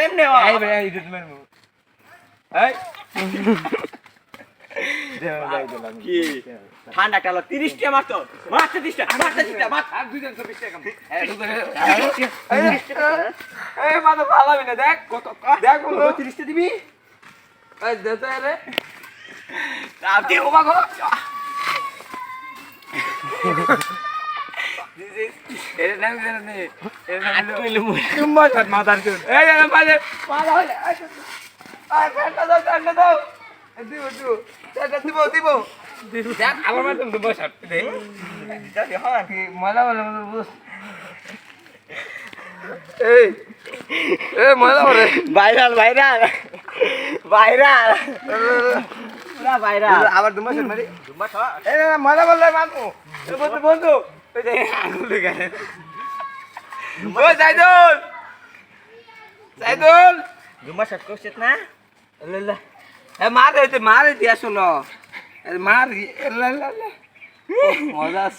এমনি এই বে এই দুধ মারমু এই কি ঠান্ডা কালো 30 টাকা মারতো মারতে 30 টাকা মারতে 30 টাকা মার আর 220 টাকা এই মাথা ফালাবি না দেখ কত দেখ বন্ধু 30 টাকা দিবি এই দে তো রে আপনি ওবা গো এর নাম জানেন নি এর নাম কইলে মই চুম্মা ছাত মাথার চুল এই এই মাঝে মাথা হইলে আই কাটা দাও দিব দিব দেখ আমার মাথা তো বসা দে যাবি হ্যাঁ কি মজা বলে বুঝ এই এই মজা করে ভাইরাল ভাইরাল ভাইরাল পুরা ভাইরাল আবার দুমা সেট মারি দুম্বা ছ এই মজা বললে মামু বন্ধু বন্ধু ওই যে আঙুল লেগে ও সাইদুল সাইদুল দুম্বা শট করছিস না লে মার দিতে মার দিয়া শুনো মার মজা আছে